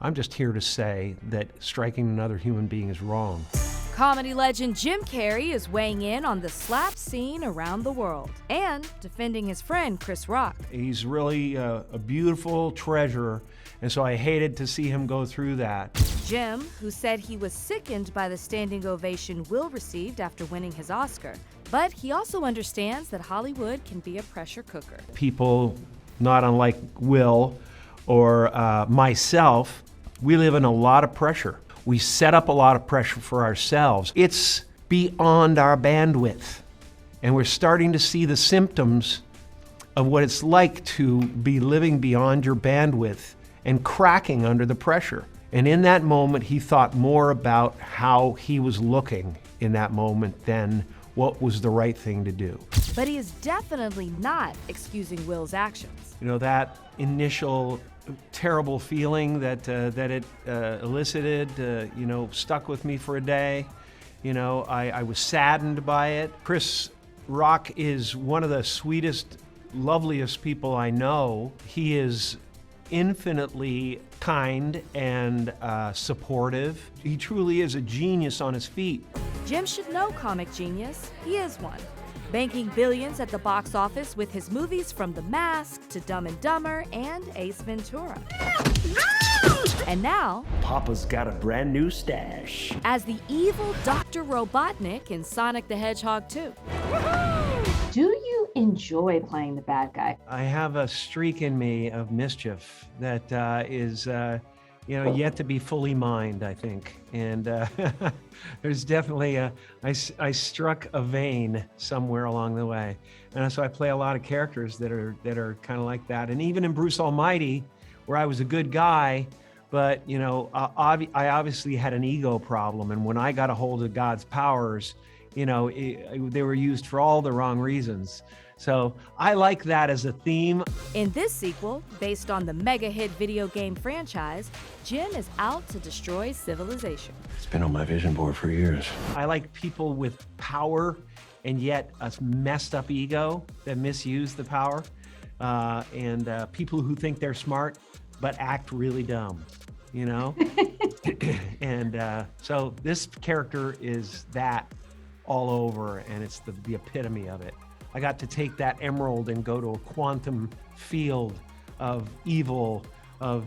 I'm just here to say that striking another human being is wrong. Comedy legend Jim Carrey is weighing in on the slap scene around the world and defending his friend Chris Rock. He's really a beautiful treasure, and so I hated to see him go through that. Jim, who said he was sickened by the standing ovation Will received after winning his Oscar, but he also understands that Hollywood can be a pressure cooker. People, not unlike Will or myself, we live in a lot of pressure. We set up a lot of pressure for ourselves. It's beyond our bandwidth. And we're starting to see the symptoms of what it's like to be living beyond your bandwidth and cracking under the pressure. And in that moment, he thought more about how he was looking in that moment than what was the right thing to do. But he is definitely not excusing Will's actions. You know, that initial terrible feeling that it elicited, stuck with me for a day. I was saddened by it. Chris Rock is one of the sweetest, loveliest people I know. He is infinitely kind and supportive. He truly is a genius on his feet. Jim should know comic genius. He is one. Banking billions at the box office with his movies from The Mask to Dumb and Dumber and Ace Ventura. And now, Papa's got a brand new stash. as the evil Dr. Robotnik in Sonic the Hedgehog 2. Do you enjoy playing the bad guy? I have a streak in me of mischief that is yet to be fully mined, I think. And there's definitely I struck a vein somewhere along the way. And so I play a lot of characters that are kind of like that. And even in Bruce Almighty, where I was a good guy, but I obviously had an ego problem. And when I got a hold of God's powers, they were used for all the wrong reasons. So I like that as a theme. In this sequel, based on the mega hit video game franchise, Jim is out to destroy civilization. It's been on my vision board for years. I like people with power and yet a messed up ego that misuse the power, and people who think they're smart but act really dumb, And so this character is that all over, and it's the epitome of it. I got to take that emerald and go to a quantum field of evil, of,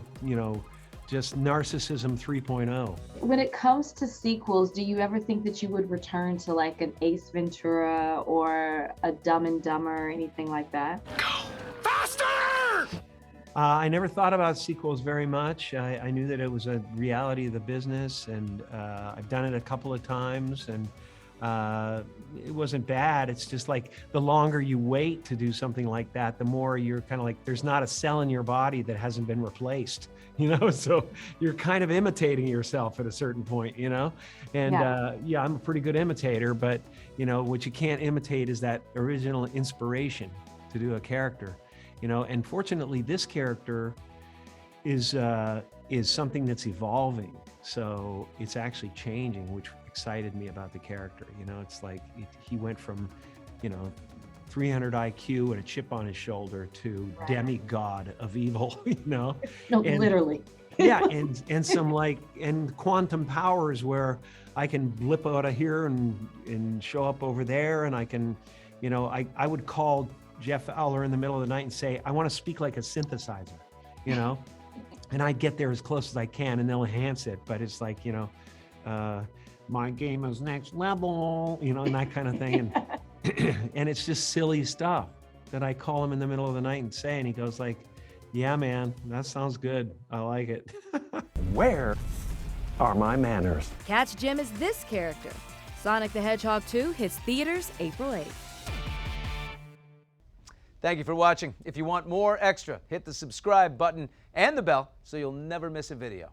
just narcissism 3.0. When it comes to sequels, do you ever think that you would return to like an Ace Ventura or a Dumb and Dumber or anything like that? Go faster! I never thought about sequels very much. I knew that it was a reality of the business, and I've done it a couple of times, and it wasn't bad. It's just like the longer you wait to do something like that, the more you're kind of like, there's not a cell in your body that hasn't been replaced, so you're kind of imitating yourself at a certain point, and I'm a pretty good imitator, but what you can't imitate is that original inspiration to do a character, and fortunately this character is something that's evolving, so it's actually changing, which excited me about the character. It's like he went from 300 IQ and a chip on his shoulder to demigod of evil, No, and, literally. yeah, and some and quantum powers where I can blip out of here and show up over there, and I can, I would call Jeff Fowler in the middle of the night and say, I want to speak like a synthesizer, and I get there as close as I can, and they'll enhance it, but it's like, my game is next level, and that kind of thing. And, and it's just silly stuff that I call him in the middle of the night and say, and he goes like, yeah, man, that sounds good. I like it. Where are my manners? Catch Jim as this character. Sonic the Hedgehog 2 hits theaters April 8th. Thank you for watching. If you want more extra, hit the subscribe button and the bell so you'll never miss a video.